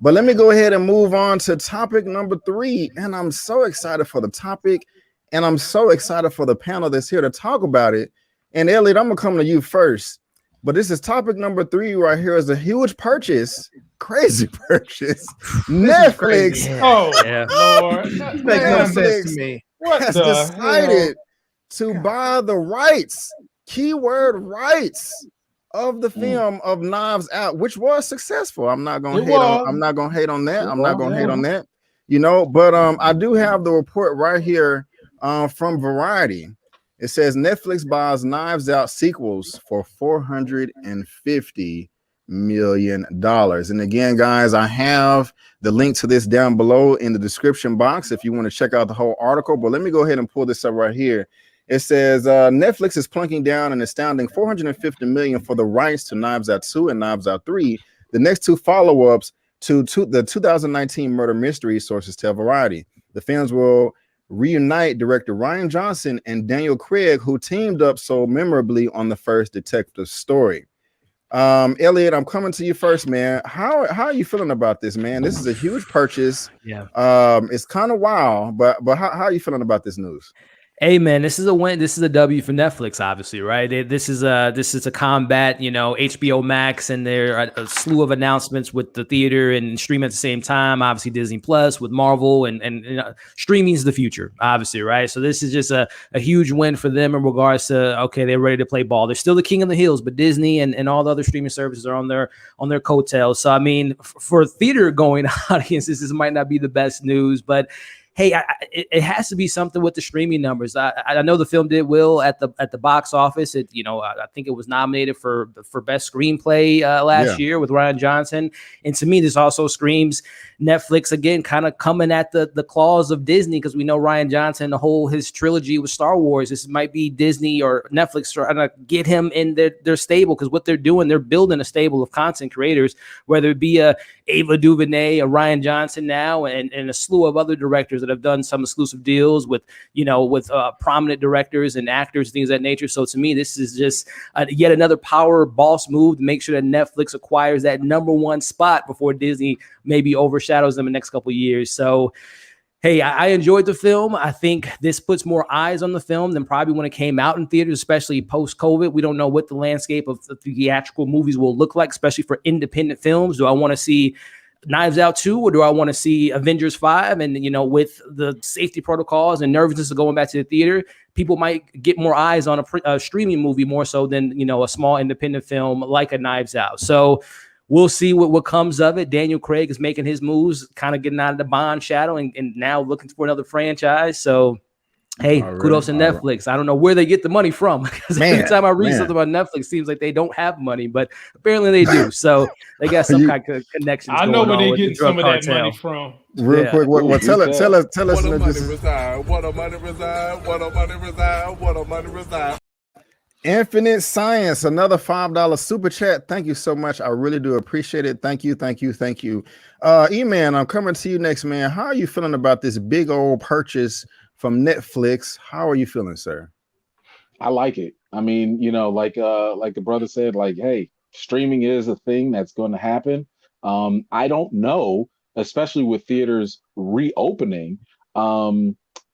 But let me go ahead and move on to topic number 3. And I'm so excited for the topic. And I'm so excited for the panel that's here to talk about it. And Elliot, I'm going to come to you first. But this is topic number 3 right here is a huge purchase. Crazy purchase. Netflix. Oh, yeah. Lord. That makes no sense to me. What has decided to buy the rights, keyword rights, of the film of Knives Out, which was successful. I'm not gonna hate on that. You know, but I do have the report right here from Variety. It says Netflix buys Knives Out sequels for $450 million. And again, guys, I have the link to this down below in the description box if you want to check out the whole article. But let me go ahead and pull this up right here. It says Netflix is plunking down an astounding $450 million for the rights to Knives Out 2 and Knives Out 3, the next two follow-ups to the 2019 murder mystery, sources tell Variety. The films will reunite director Rian Johnson and Daniel Craig, who teamed up so memorably on the first detective story. Elliot, I'm coming to you first, man. How are you feeling about this, man? This is a huge purchase. Yeah. It's kind of wild, but how are you feeling about this news? Hey man, this is a win. This is a W for Netflix, obviously, right? This is a combat, you know, HBO Max, and there are a slew of announcements with the theater and stream at the same time. Obviously, Disney Plus with Marvel, and you know, streaming is the future, obviously, right? So this is just a huge win for them in regards to, okay, they're ready to play ball. They're still the king of the hills, but Disney and all the other streaming services are on their coattails. So I mean, for theater going audiences, this might not be the best news, but hey, it has to be something with the streaming numbers. I know the film did well at the box office. It, you know, I think it was nominated for best screenplay last year with Rian Johnson. And to me, this also screams Netflix again, kind of coming at the claws of Disney, because we know Rian Johnson, his trilogy with Star Wars. This might be Disney or Netflix trying to get him in their stable, because what they're doing, they're building a stable of content creators, whether it be a Ava DuVernay, a Rian Johnson now, and a slew of other directors that have done some exclusive deals with prominent directors and actors, things of that nature. So to me, this is just yet another power boss move to make sure that Netflix acquires that #1 spot before Disney maybe overshadows them in the next couple of years. So hey, I enjoyed the film. I think this puts more eyes on the film than probably when it came out in theaters, especially post-COVID. We don't know what the landscape of the theatrical movies will look like, especially for independent films. Do I want to see Knives Out 2, or do I want to see Avengers 5? And, you know, with the safety protocols and nervousness of going back to the theater, people might get more eyes on a streaming movie more so than, you know, a small independent film like a Knives Out. So we'll see what comes of it. Daniel Craig is making his moves, kind of getting out of the Bond shadow and now looking for another franchise. So, hey, kudos to Netflix. I don't know where they get the money from, because every time I read something about Netflix, it seems like they don't have money, but apparently they do. So they got some kind of connections. I know where they get some of that money from. Real quick, what tell us. What a money reside. What a money reside. What a money reside. What a money reside. Infinite Science, another $5 super chat. Thank you so much. I really do appreciate it. Thank you. Eman, I'm coming to you next, man. How are you feeling about this big old purchase from Netflix? How are you feeling, sir? I like it. I mean, you know, like the brother said, like, hey, streaming is a thing that's going to happen. I don't know, especially with theaters reopening,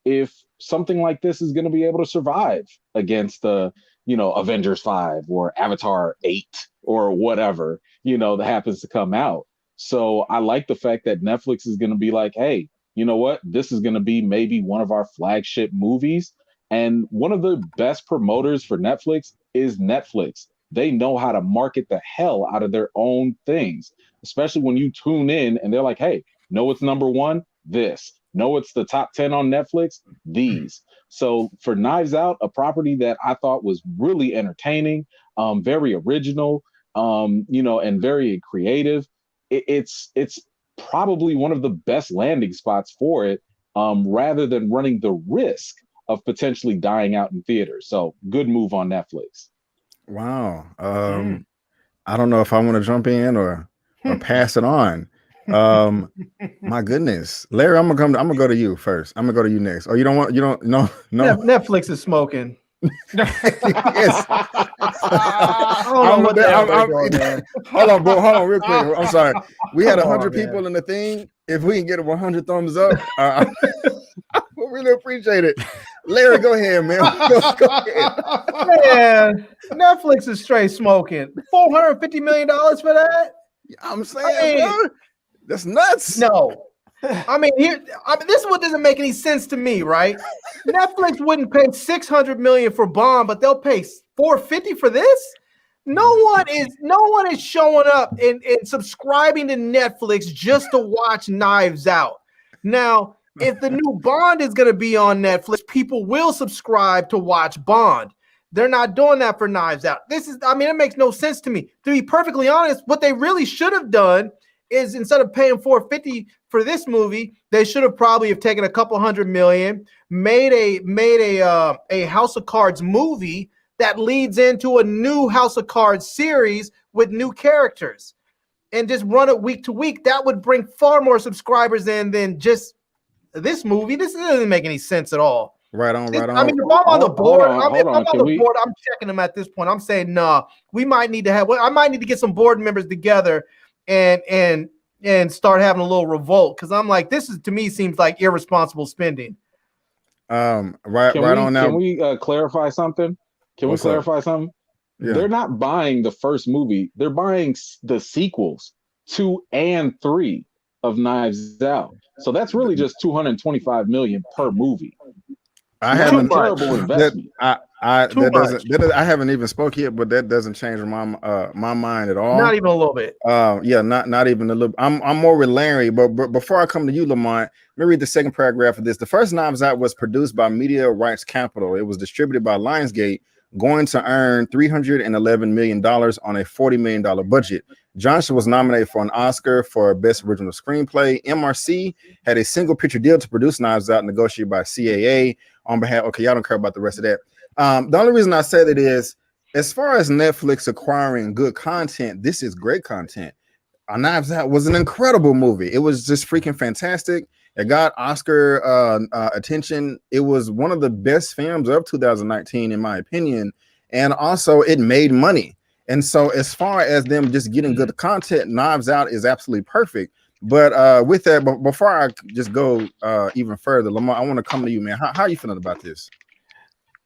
if something like this is going to be able to survive against the, you know, Avengers 5 or Avatar 8 or whatever, you know, that happens to come out. So I like the fact that Netflix is going to be like, hey, you know what? This is going to be maybe one of our flagship movies. And one of the best promoters for Netflix is Netflix. They know how to market the hell out of their own things, especially when you tune in and they're like, hey, know what's #1? This. Know it's the top 10 on Netflix? These. So for Knives Out, a property that I thought was really entertaining, very original, you know, and very creative, it's probably one of the best landing spots for it, rather than running the risk of potentially dying out in theaters. So good move on Netflix. Wow. I don't know if I want to jump in or pass it on. My goodness, Larry, I'm gonna go to you first. I'm gonna go to you next. Oh, no. Netflix is smoking. Yes. I Hold on, bro. Hold on, real quick. I'm sorry. We had 100 people in the thing. If we can get 100 thumbs up, we'll really appreciate it. Larry, go ahead, man. Go ahead. Man, Netflix is straight smoking. $450 million for that? I'm saying, bro, that's nuts. No. I mean, this is what doesn't make any sense to me, right? Netflix wouldn't pay $600 million for Bond, but they'll pay $450 for this. No one is showing up and subscribing to Netflix just to watch Knives Out. Now, if the new Bond is going to be on Netflix, people will subscribe to watch Bond. They're not doing that for Knives Out. It makes no sense to me. To be perfectly honest, what they really should have done is instead of paying $450 for this movie, they should have probably have taken a couple $100 million, made a House of Cards movie that leads into a new House of Cards series with new characters, and just run it week to week. That would bring far more subscribers in than just this movie. This doesn't make any sense at all. Right on. If I'm on the board, I'm checking them at this point. I'm saying, nah, I might need to get some board members together and start having a little revolt, because I'm like, to me seems like irresponsible spending. Can we clarify something? Yeah. They're not buying the first movie. They're buying the sequels 2 and 3 of Knives Out. So that's really just $225 million per movie. I haven't terrible investment. I haven't even spoke yet, but that doesn't change my mind at all. Not even a little bit. Not even a little. I'm more with Larry, but before I come to you, Lamont, let me read the second paragraph of this. The first Knives Out was produced by Media Rights Capital. It was distributed by Lionsgate, going to earn $311 million on a $40 million budget. Johnson was nominated for an Oscar for Best Original Screenplay. MRC had a single picture deal to produce Knives Out, negotiated by CAA on behalf. Okay, y'all don't care about the rest of that. The only reason I said it is, as far as Netflix acquiring good content, this is great content. Knives Out was an incredible movie. It was just freaking fantastic. It got Oscar attention. It was one of the best films of 2019, in my opinion. And also, it made money. And so as far as them just getting good content, Knives Out is absolutely perfect. But with that, before I just go even further, Lamont, I want to come to you, man. How are you feeling about this?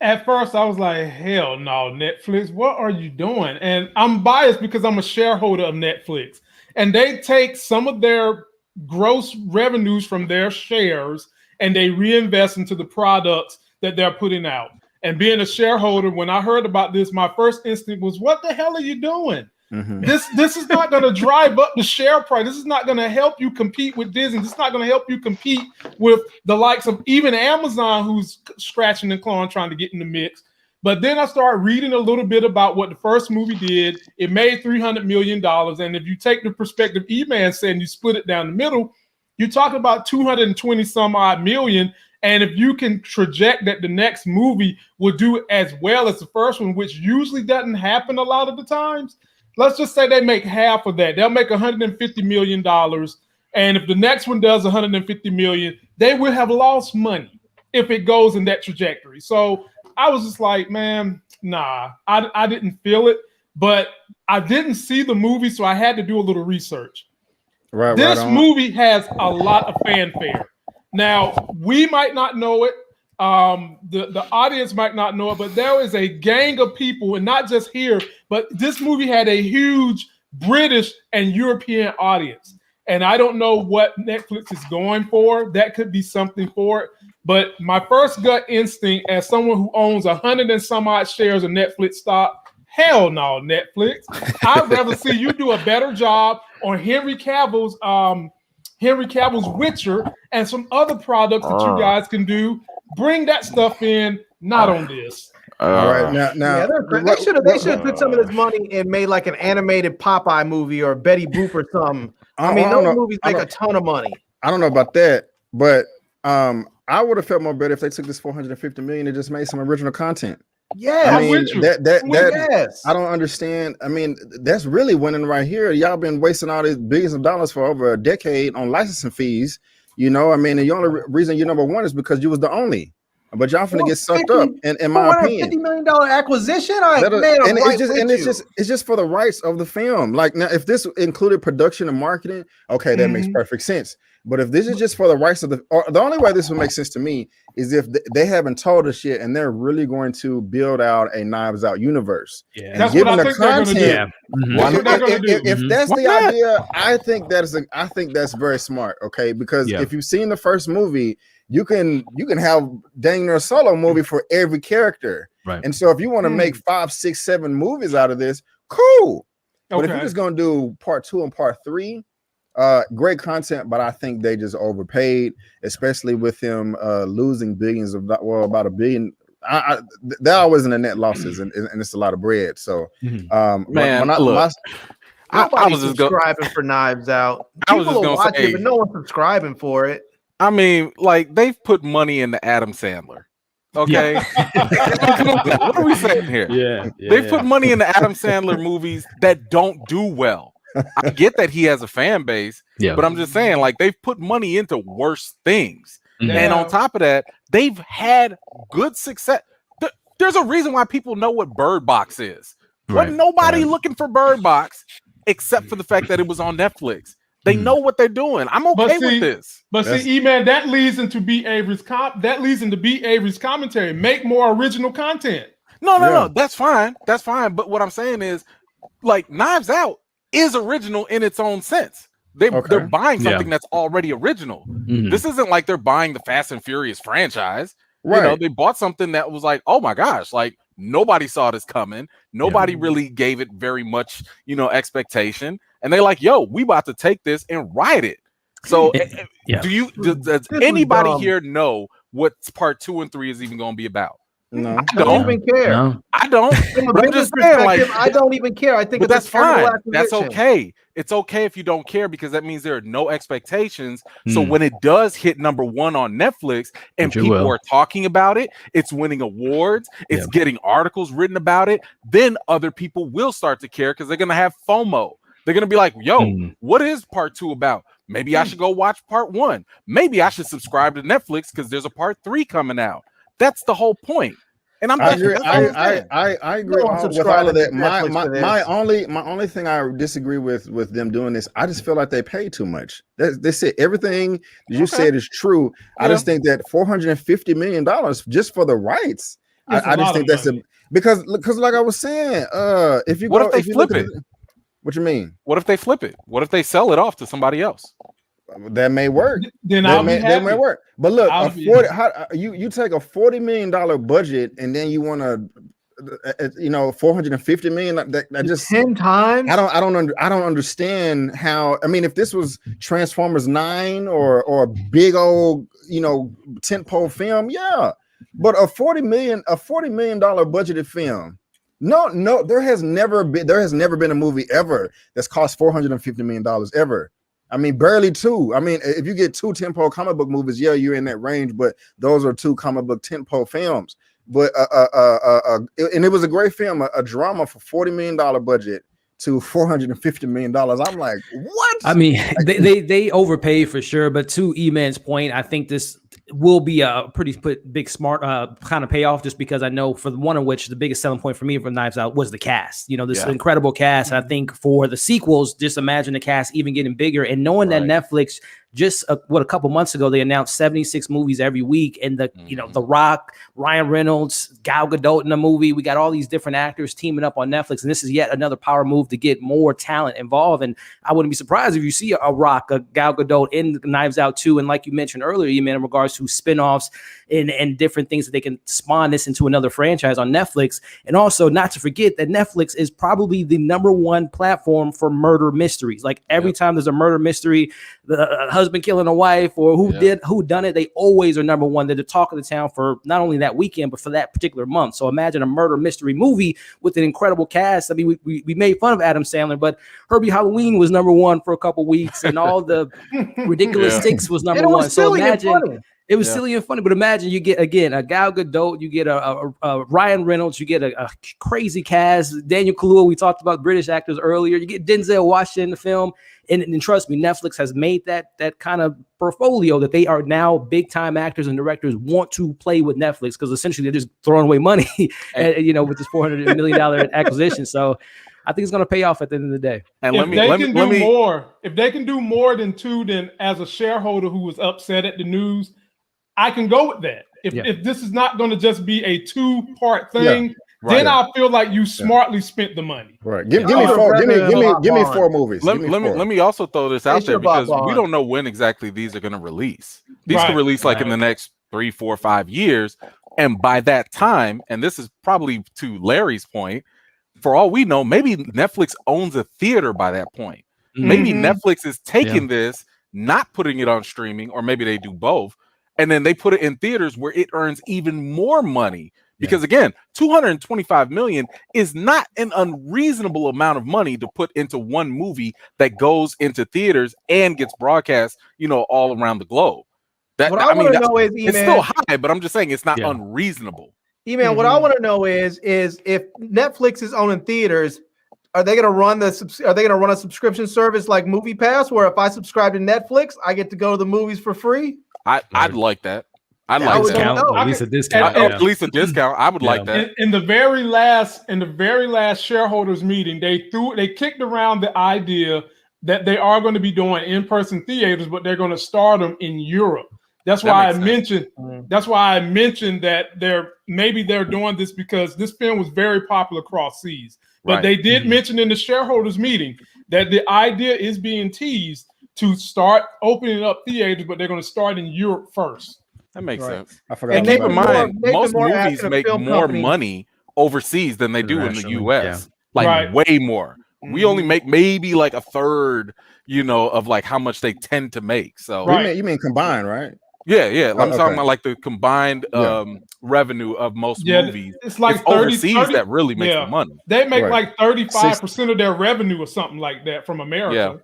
At first, I was like, hell no, Netflix, what are you doing? And I'm biased because I'm a shareholder of Netflix. And they take some of their gross revenues from their shares and they reinvest into the products that they're putting out. And being a shareholder, when I heard about this, my first instinct was, what the hell are you doing? Mm-hmm. This is not going to drive up the share price. This is not going to help you compete with Disney. This is not going to help you compete with the likes of even Amazon, who's scratching and clawing trying to get in the mix. But then I started reading a little bit about what the first movie did. It made $300 million. And if you take the perspective Eman said and you split it down the middle, you're talking about 220 some odd million. And if you can project that the next movie will do as well as the first one, which usually doesn't happen a lot of the times, let's just say they make half of that. They'll make $150 million. And if the next one does $150 million, they will have lost money if it goes in that trajectory. So I was just like, man, nah, I didn't feel it. But I didn't see the movie, so I had to do a little research. This movie has a lot of fanfare. Now, we might not know it. The audience might not know it, but there is a gang of people, and not just here, but this movie had a huge British and European audience. And I don't know what Netflix is going for. That could be something for it. But my first gut instinct, as someone who owns 100 and some odd shares of Netflix stock, hell no, Netflix. I'd rather see you do a better job on Henry Cavill's Witcher and some other products that you guys can do. Bring that stuff in, not on this. All right, now they should have put some of this money and made like an animated Popeye movie or Betty Boop or something. Those movies make a ton of money. I don't know about that, but I would have felt more better if they took this $450 million and just made some original content. Yeah, I mean, yes. I don't understand. I mean, that's really winning right here. Y'all been wasting all these billions of dollars for over a decade on licensing fees. You know, I mean, the only reason you're number one is because you was the only. but y'all finna get sucked up. In my opinion, $450 million acquisition. It's just for the rights of the film. Like now, if this included production and marketing, okay, that makes perfect sense. But if this is just for the rights of the only way this would make sense to me is if they haven't told us yet, and they're really going to build out a Knives Out universe. Yeah, that's what I think they're going to do. Yeah. If that's the idea, I think that's very smart. Okay, because if you've seen the first movie, you can have dang near a solo movie for every character. Right. And so if you want to make 5, 6, 7 movies out of this, cool. But if you're just going to do part 2 and part 3. Great content, but I think they just overpaid, especially with him losing billions of about $1 billion. They're always in the net losses, and it's a lot of bread. So, man, I was just subscribing for Knives Out. People I was just gonna say, but no one's subscribing for it. I mean, like they've put money into Adam Sandler. Okay, what are we saying here? They've put money into Adam Sandler movies that don't do well. I get that he has a fan base, but I'm just saying, like, they've put money into worse things. And on top of that, they've had good success. There's a reason why people know what Bird Box is. Wasn't nobody looking for Bird Box except for the fact that it was on Netflix. They know what they're doing. I'm okay with this. But see, E-Man, that leads into B. Avery's commentary. Make more original content. No. That's fine. That's fine. But what I'm saying is, like, Knives Out is original in its own sense. They're buying something that's already original. This isn't like they're buying the Fast and Furious franchise. You know, they bought something that was like, oh my gosh, like nobody saw this coming. Nobody really gave it very much, expectation. And they're like, yo, we about to take this and ride it. So does anybody here know what part 2 and 3 is even going to be about? No, I don't even care. No. I don't. But I'm just saying, like, I don't even care. I think that's fine. That's okay. It's okay if you don't care because that means there are no expectations. So when it does hit number 1 on Netflix and people are talking about it, it's winning awards, it's getting articles written about it, then other people will start to care because they're gonna have FOMO. They're gonna be like, yo, what is part 2 about? Maybe I should go watch part 1. Maybe I should subscribe to Netflix because there's a part 3 coming out. That's the whole point. And I agree with all of that. My only thing I disagree with them doing this, I just feel like they pay too much. They said everything you said is true. I just think that $450 million just for the rights. I just think that's because like I was saying, if you what if they flip it? What you mean? What if they flip it? What if they sell it off to somebody else? That may work. Then that may work. But look, you take a $40 million budget and then you want to, $450 million. That just 10 times. I don't understand how. I mean, if this was Transformers 9 or a big old tentpole film, but a $40 million budgeted film. No, there has never been a movie ever that's cost $450 million ever. I mean, barely 2. I mean, if you get 2 tentpole comic book movies, you're in that range, but those are 2 comic book tentpole films. But and it was a great film, a drama for $40 million budget to $450 million. I'm like, what? I mean, they overpaid for sure, but to E-Man's point, I think this will be a pretty big smart kind of payoff, just because I know for one of which the biggest selling point for me from Knives Out was the cast. This incredible cast. I think for the sequels, just imagine the cast even getting bigger and knowing that Netflix just a couple months ago they announced 76 movies every week, and The Rock, Ryan Reynolds, Gal Gadot in the movie. We got all these different actors teaming up on Netflix, and this is yet another power move to get more talent involved. And I wouldn't be surprised if you see a Rock, a Gal Gadot in Knives Out 2, and like you mentioned earlier, in regards to spinoffs and different things that they can spawn this into another franchise on Netflix. And also not to forget that Netflix is probably the #1 platform for murder mysteries. Like every time there's a murder mystery, the husband killing a wife or who done it, they always are #1. They're the talk of the town for not only that weekend, but for that particular month. So imagine a murder mystery movie with an incredible cast. I mean, we made fun of Adam Sandler, but Herbie Halloween was #1 for a couple weeks, and all the ridiculous sticks was #1. So imagine. It was silly and funny, but imagine you get again a Gal Gadot, you get a Ryan Reynolds, you get a crazy cast, Daniel Kaluuya. We talked about British actors earlier. You get Denzel Washington in the film, and trust me, Netflix has made that kind of portfolio that they are now big time actors and directors want to play with Netflix because essentially they're just throwing away money, with this $400 million acquisition. So I think it's going to pay off at the end of the day. And if they can do more than 2, then as a shareholder who was upset at the news, I can go with that. If this is not going to just be a 2-part thing, then I feel like you smartly spent the money. Right. Give me 4 movies. Let me also throw this out there because we don't know when exactly these are going to release. These could release like in the next 3, 4, 5 years. And by that time, and this is probably to Larry's point, for all we know, maybe Netflix owns a theater by that point. Maybe Netflix is taking this, not putting it on streaming, or maybe they do both. And then they put it in theaters where it earns even more money. Because again, $225 million is not an unreasonable amount of money to put into one movie that goes into theaters and gets broadcast, all around the globe. It's still high, but I'm just saying it's not unreasonable. Eman, what I want to know is if Netflix is owning theaters, are they going to run a subscription service like Movie Pass, where if I subscribe to Netflix, I get to go to the movies for free? I'd like that. I'd like that. At least a discount. At least a discount. I would like that. In the very last shareholders meeting, they kicked around the idea that they are going to be doing in-person theaters, but they're going to start them in Europe. That's why I mentioned that they're doing this because this film was very popular across seas. But they did mention in the shareholders meeting that the idea is being teased to start opening up theaters, but they're going to start in Europe first. That makes sense. I forgot. And keep in mind, most movies make more money overseas than they do in the U.S. Way more. We only make maybe like a third, of like how much they tend to make. So you mean combined, right? Yeah. I'm talking about like the combined revenue of most movies. It's like 30, overseas that really makes the money. They make like 35% of their revenue or something like that from America.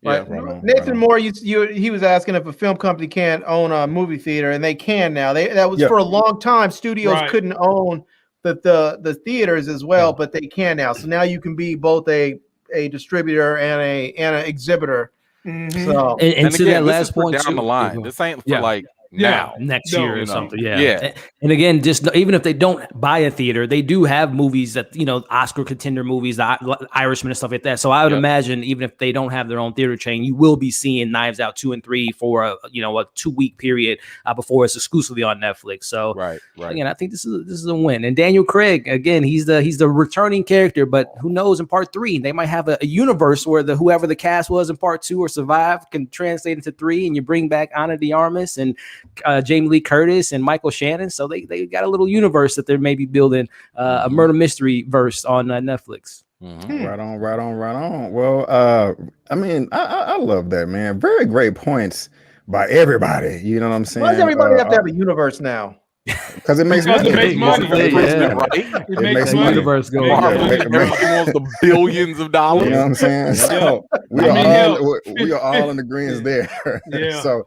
Right. Nathan Moore, he was asking if a film company can't own a movie theater, and they can now. That was for a long time. Studios couldn't own the theaters as well, but they can now. So now you can be both a distributor and an exhibitor. So and to again, that last point down the line, this ain't for like next year or something. And again, just even if they don't buy a theater, they do have movies that Oscar contender movies, the Irishman and stuff like that. So I would imagine even if they don't have their own theater chain, you will be seeing Knives Out 2 and 3 for a 2-week period before it's exclusively on Netflix. So again, I think this is a win. And Daniel Craig, again, he's the returning character, but who knows, in part 3 they might have a universe where whoever the cast was in part 2 or survived can translate into 3, and you bring back Ana de Armas and Jamie Lee Curtis and Michael Shannon. So they got a little universe that they're maybe building a murder mystery verse on Netflix. Right on. Well, I love that, man. Very great points by everybody. You know what I'm saying? Why does everybody have to have a universe now? Because it makes money. It makes money. It makes the universe go. Everybody wants the billions of dollars. You know what I'm saying? So we are all in agreement there. So